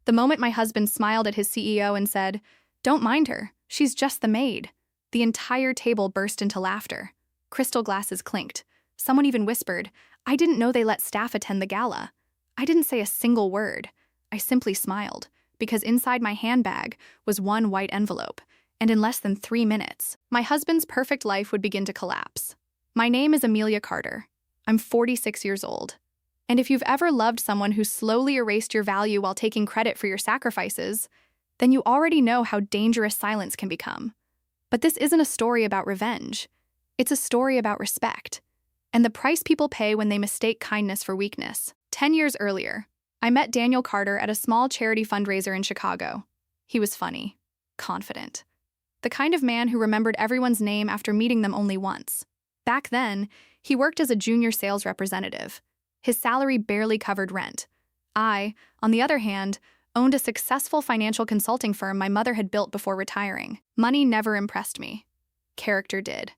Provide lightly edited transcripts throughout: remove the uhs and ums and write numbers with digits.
The moment my husband smiled at his CEO and said, "Don't mind her, she's just the maid," the entire table burst into laughter. Crystal glasses clinked. Someone even whispered, "I didn't know they let staff attend the gala." I didn't say a single word. I simply smiled, because inside my handbag was one white envelope, and in less than 3 minutes, my husband's perfect life would begin to collapse. My name is Amelia Carter. I'm 46 years old. And if you've ever loved someone who slowly erased your value while taking credit for your sacrifices, then you already know how dangerous silence can become. But this isn't a story about revenge. It's a story about respect, and the price people pay when they mistake kindness for weakness. 10 years earlier, I met Daniel Carter at a small charity fundraiser in Chicago. He was funny, confident, the kind of man who remembered everyone's name after meeting them only once. Back then, he worked as a junior sales representative. His salary barely covered rent. I, on the other hand, owned a successful financial consulting firm my mother had built before retiring. Money never impressed me. Character did.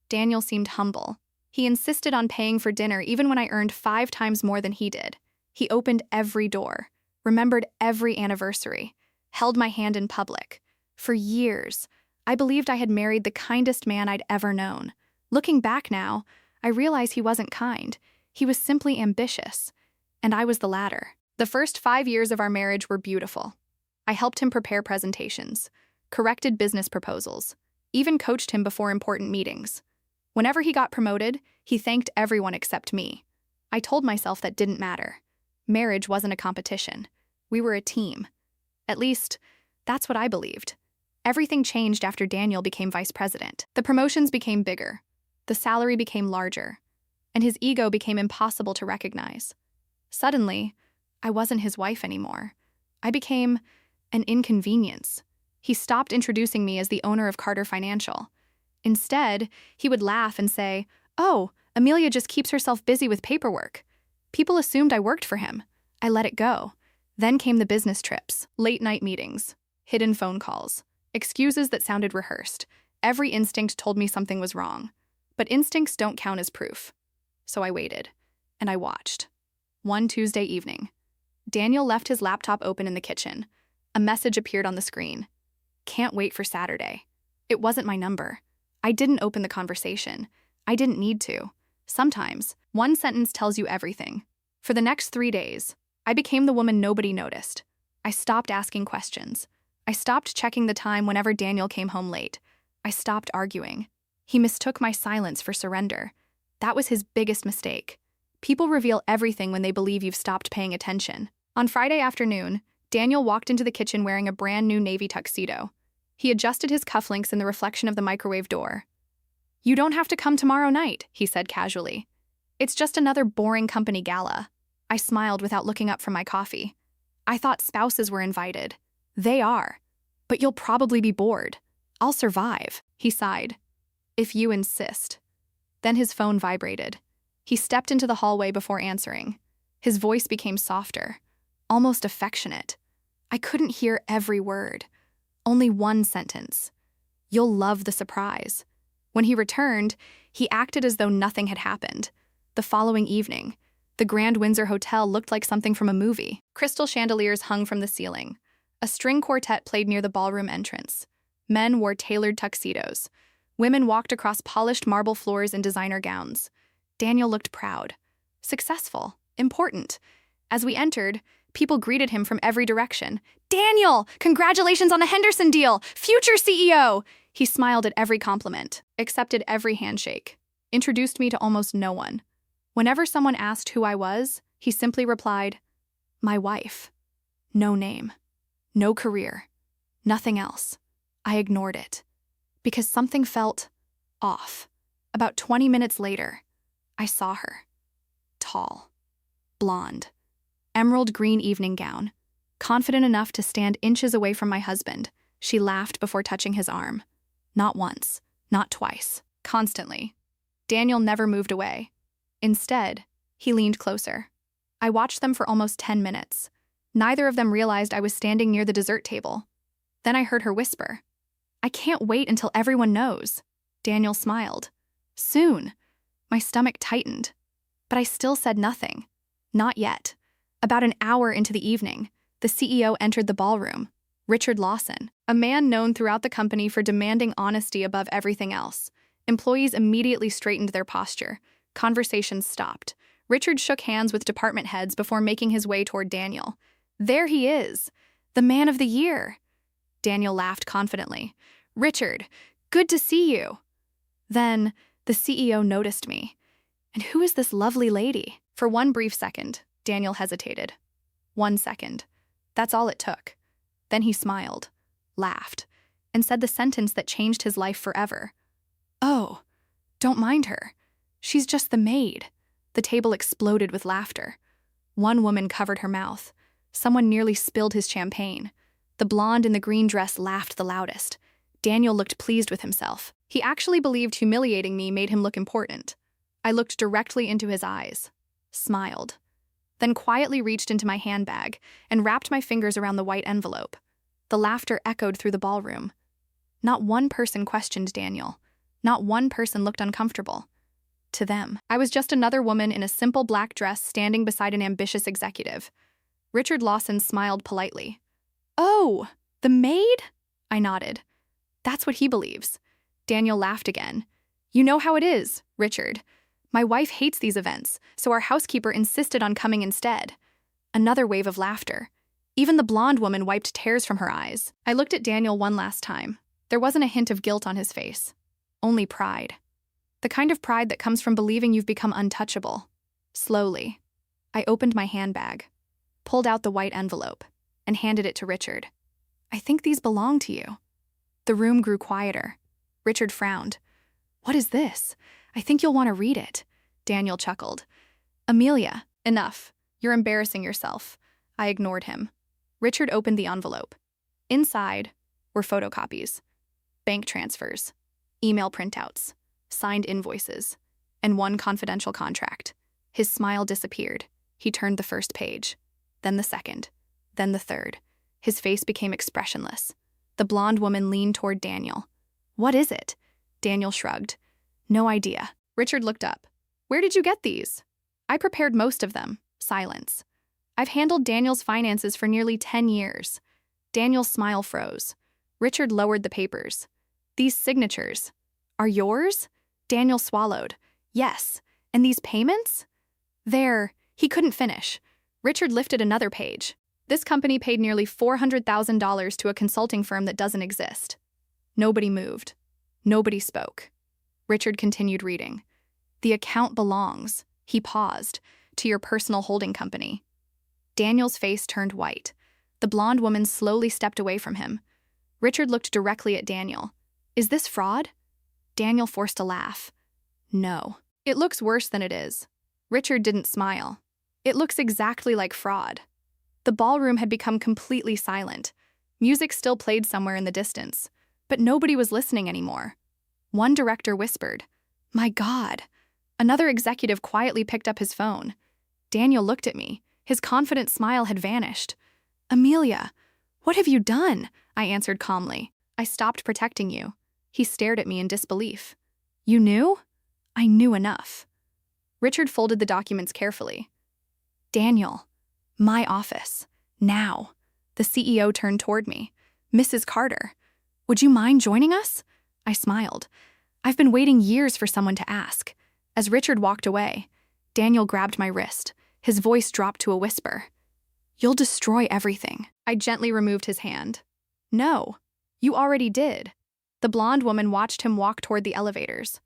Daniel seemed humble. He insisted on paying for dinner even when I earned 5 times more than he did. He opened every door, remembered every anniversary, held my hand in public. For years, I believed I had married the kindest man I'd ever known. Looking back now, I realize he wasn't kind. He was simply ambitious, and I was the latter. The first 5 years of our marriage were beautiful. I helped him prepare presentations, corrected business proposals, even coached him before important meetings. Whenever he got promoted, he thanked everyone except me. I told myself that didn't matter. Marriage wasn't a competition. We were a team. At least, that's what I believed. Everything changed after Daniel became vice president. The promotions became bigger. The salary became larger. And his ego became impossible to recognize. Suddenly, I wasn't his wife anymore. I became an inconvenience. He stopped introducing me as the owner of Carter Financial. Instead, he would laugh and say, "Oh, Amelia just keeps herself busy with paperwork." People assumed I worked for him. I let it go. Then came the business trips, late-night meetings, hidden phone calls, excuses that sounded rehearsed. Every instinct told me something was wrong. But instincts don't count as proof. So I waited, and I watched. One Tuesday evening, Daniel left his laptop open in the kitchen. A message appeared on the screen. "Can't wait for Saturday." It wasn't my number. I didn't open the conversation. I didn't need to. Sometimes, one sentence tells you everything. For the next 3 days, I became the woman nobody noticed. I stopped asking questions. I stopped checking the time whenever Daniel came home late. I stopped arguing. He mistook my silence for surrender. That was his biggest mistake. People reveal everything when they believe you've stopped paying attention. On Friday afternoon, Daniel walked into the kitchen wearing a brand new navy tuxedo. He adjusted his cufflinks in the reflection of the microwave door. "You don't have to come tomorrow night," he said casually. "It's just another boring company gala." I smiled without looking up from my coffee. "I thought spouses were invited." "They are. But you'll probably be bored." "I'll survive," he sighed. "If you insist." Then his phone vibrated. He stepped into the hallway before answering. His voice became softer, almost affectionate. I couldn't hear every word. Only one sentence. "You'll love the surprise." When he returned, he acted as though nothing had happened. The following evening, the Grand Windsor Hotel looked like something from a movie. Crystal chandeliers hung from the ceiling. A string quartet played near the ballroom entrance. Men wore tailored tuxedos. Women walked across polished marble floors in designer gowns. Daniel looked proud, successful, important. As we entered, people greeted him from every direction. "Daniel, congratulations on the Henderson deal! Future CEO!" He smiled at every compliment, accepted every handshake, introduced me to almost no one. Whenever someone asked who I was, he simply replied, "My wife." No name, no career, nothing else. I ignored it, because something felt off. About 20 minutes later, I saw her. Tall, blonde, emerald green evening gown. Confident enough to stand inches away from my husband, she laughed before touching his arm. Not once, not twice, constantly. Daniel never moved away. Instead, he leaned closer. I watched them for almost 10 minutes. Neither of them realized I was standing near the dessert table. Then I heard her whisper, "I can't wait until everyone knows." Daniel smiled. "Soon." My stomach tightened, but I still said nothing. Not yet. About an hour into the evening, the The CEO entered the ballroom. Richard Lawson, a man known throughout the company for demanding honesty above everything else. Employees immediately straightened their posture. Conversations stopped. Richard shook hands with department heads before making his way toward Daniel. There he is, the man of the year. Daniel laughed confidently. Richard, good to see you. Then, the CEO noticed me. And who is this lovely lady? For one brief second, Daniel hesitated. 1 second. That's all it took. Then he smiled, laughed, and said the sentence that changed his life forever. Oh, don't mind her. She's just the maid. The table exploded with laughter. One woman covered her mouth. Someone nearly spilled his champagne. The blonde in the green dress laughed the loudest. Daniel looked pleased with himself. He actually believed humiliating me made him look important. I looked directly into his eyes, smiled, then quietly reached into my handbag and wrapped my fingers around the white envelope. The laughter echoed through the ballroom. Not one person questioned Daniel. Not one person looked uncomfortable. To them, I was just another woman in a simple black dress standing beside an ambitious executive. Richard Lawson smiled politely. Oh, the maid? I nodded. That's what he believes. Daniel laughed again. You know how it is, Richard. My wife hates these events, so our housekeeper insisted on coming instead. Another wave of laughter. Even the blonde woman wiped tears from her eyes. I looked at Daniel one last time. There wasn't a hint of guilt on his face. Only pride. The kind of pride that comes from believing you've become untouchable. Slowly, I opened my handbag, pulled out the white envelope, and handed it to Richard. I think these belong to you. The room grew quieter. Richard frowned. What is this? I think you'll want to read it. Daniel chuckled. Amelia, enough. You're embarrassing yourself. I ignored him. Richard opened the envelope. Inside were photocopies, bank transfers, email printouts, signed invoices, and one confidential contract. His smile disappeared. He turned the first page, then the second, then the third. His face became expressionless. The blonde woman leaned toward Daniel. What is it? Daniel shrugged. No idea. Richard looked up. Where did you get these? I prepared most of them. Silence. I've handled Daniel's finances for nearly 10 years. Daniel's smile froze. Richard lowered the papers. These signatures are yours? Daniel swallowed. Yes. And these payments? There. He couldn't finish. Richard lifted another page. This company paid nearly $400,000 to a consulting firm that doesn't exist. Nobody moved. Nobody spoke. Richard continued reading. The account belongs, he paused, to your personal holding company. Daniel's face turned white. The blonde woman slowly stepped away from him. Richard looked directly at Daniel. Is this fraud? Daniel forced a laugh. No. It looks worse than it is. Richard didn't smile. It looks exactly like fraud. The ballroom had become completely silent. Music still played somewhere in the distance, but nobody was listening anymore. One director whispered, My God. Another executive quietly picked up his phone. Daniel looked at me. His confident smile had vanished. Amelia, what have you done? I answered calmly. I stopped protecting you. He stared at me in disbelief. You knew? I knew enough. Richard folded the documents carefully. Daniel, my office, now. The CEO turned toward me. Mrs. Carter, would you mind joining us? I smiled. I've been waiting years for someone to ask. As Richard walked away, Daniel grabbed my wrist. His voice dropped to a whisper. You'll destroy everything. I gently removed his hand. No, you already did. The blonde woman watched him walk toward the elevators.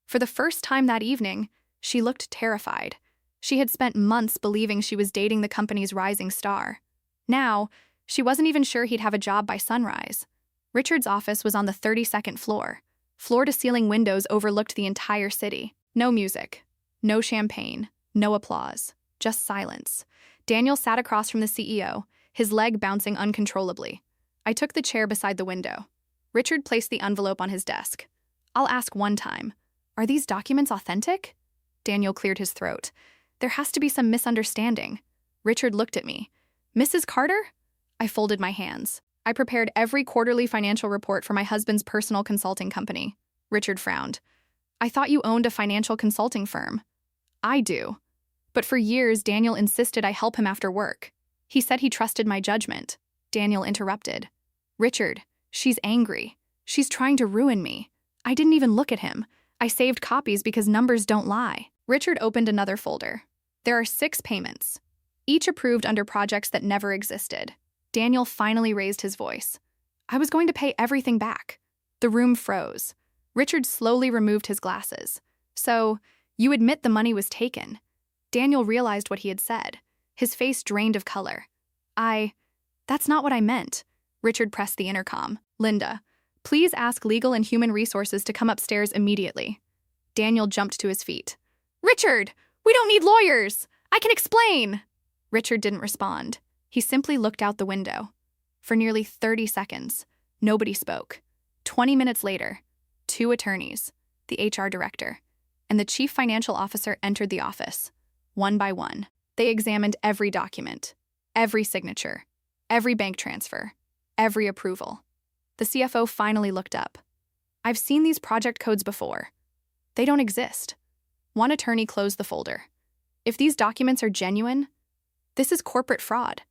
For the first time that evening, she looked terrified. She had spent months believing she was dating the company's rising star. Now, she wasn't even sure he'd have a job by sunrise. Richard's office was on the 32nd floor. Floor-to-ceiling windows overlooked the entire city. No music, no champagne, no applause, just silence. Daniel sat across from the CEO, his leg bouncing uncontrollably. I took the chair beside the window. Richard placed the envelope on his desk. I'll ask one time, are these documents authentic? Daniel cleared his throat. There has to be some misunderstanding. Richard looked at me. Mrs. Carter? I folded my hands. I prepared every quarterly financial report for my husband's personal consulting company. Richard frowned. I thought you owned a financial consulting firm. I do. But for years, Daniel insisted I help him after work. He said he trusted my judgment. Daniel interrupted. Richard, she's angry. She's trying to ruin me. I didn't even look at him. I saved copies because numbers don't lie. Richard opened another folder. There are 6 payments, each approved under projects that never existed. Daniel finally raised his voice. I was going to pay everything back. The room froze. Richard slowly removed his glasses. So, you admit the money was taken. Daniel realized what he had said. His face drained of color. That's not what I meant. Richard pressed the intercom. Linda, please ask Legal and Human Resources to come upstairs immediately. Daniel jumped to his feet. Richard, we don't need lawyers. I can explain. Richard didn't respond. He simply looked out the window. For nearly 30 seconds, nobody spoke. 20 minutes later, 2 attorneys, the HR director, and the chief financial officer entered the office. One by one, they examined every document, every signature, every bank transfer, every approval. The CFO finally looked up. I've seen these project codes before. They don't exist. One attorney closed the folder. If these documents are genuine, this is corporate fraud.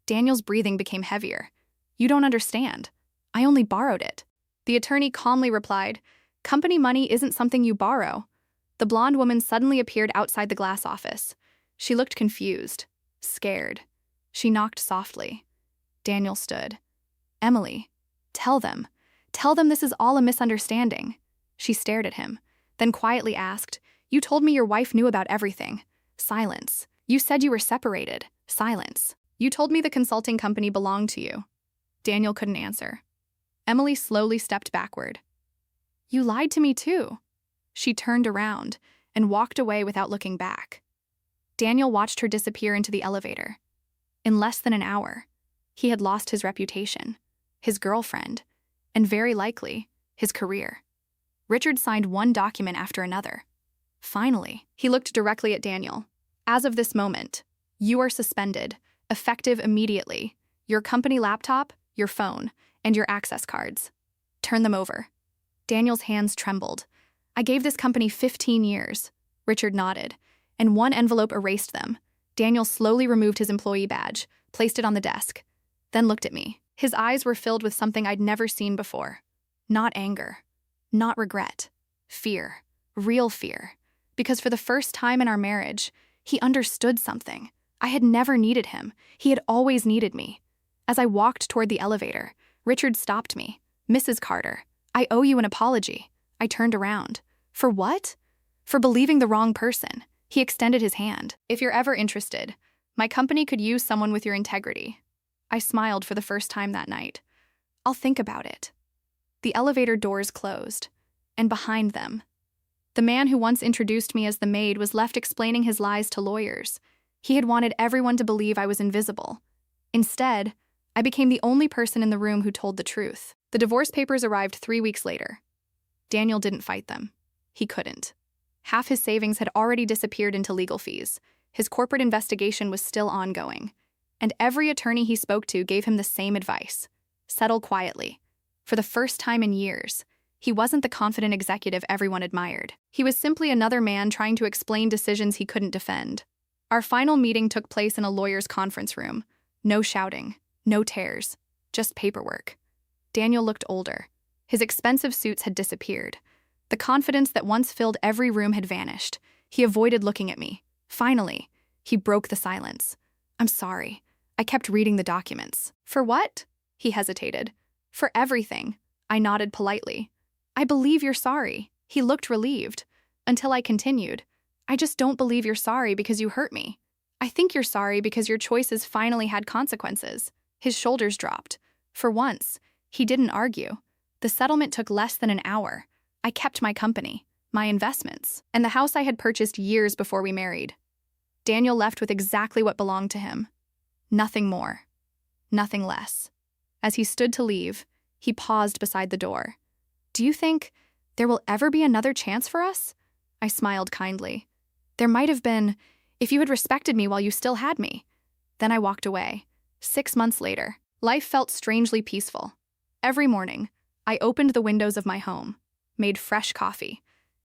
Daniel's breathing became heavier. You don't understand. I only borrowed it. The attorney calmly replied, company money isn't something you borrow. The blonde woman suddenly appeared outside the glass office. She looked confused, scared. She knocked softly. Daniel stood. Emily, tell them. Tell them this is all a misunderstanding. She stared at him, then quietly asked, you told me your wife knew about everything. Silence. You said you were separated. Silence. You told me the consulting company belonged to you. Daniel couldn't answer. Emily slowly stepped backward. You lied to me too. She turned around and walked away without looking back. Daniel watched her disappear into the elevator. In less than an hour, he had lost his reputation, his girlfriend, and very likely, his career. Richard signed one document after another. Finally, he looked directly at Daniel. As of this moment, you are suspended, effective immediately. Your company laptop, your phone, and your access cards. Turn them over. Daniel's hands trembled. I gave this company 15 years. Richard nodded, and one envelope erased them. Daniel slowly removed his employee badge, placed it on the desk, then looked at me. His eyes were filled with something I'd never seen before. Not anger, not regret, fear, real fear. Because for the first time in our marriage, he understood something. I had never needed him. He had always needed me. As I walked toward the elevator, Richard stopped me. Mrs. Carter, I owe you an apology. I turned around. For what? For believing the wrong person. He extended his hand. If you're ever interested, my company could use someone with your integrity. I smiled for the first time that night. I'll think about it. The elevator doors closed, and behind them, the man who once introduced me as the maid was left explaining his lies to lawyers. He had wanted everyone to believe I was invisible. Instead, I became the only person in the room who told the truth. The divorce papers arrived 3 weeks later. Daniel didn't fight them. He couldn't. Half his savings had already disappeared into legal fees. His corporate investigation was still ongoing. And every attorney he spoke to gave him the same advice. Settle quietly. For the first time in years, he wasn't the confident executive everyone admired. He was simply another man trying to explain decisions he couldn't defend. Our final meeting took place in a lawyer's conference room. No shouting, no tears, just paperwork. Daniel looked older. His expensive suits had disappeared. The confidence that once filled every room had vanished. He avoided looking at me. Finally, he broke the silence. I'm sorry. I kept reading the documents. For what? He hesitated. For everything. I nodded politely. I believe you're sorry. He looked relieved. Until I continued. I just don't believe you're sorry because you hurt me. I think you're sorry because your choices finally had consequences. His shoulders dropped. For once, he didn't argue. The settlement took less than an hour. I kept my company, my investments, and the house I had purchased years before we married. Daniel left with exactly what belonged to him. Nothing more. Nothing less. As he stood to leave, he paused beside the door. Do you think there will ever be another chance for us? I smiled kindly. There might have been, if you had respected me while you still had me. Then I walked away. 6 months later, life felt strangely peaceful. Every morning, I opened the windows of my home, made fresh coffee,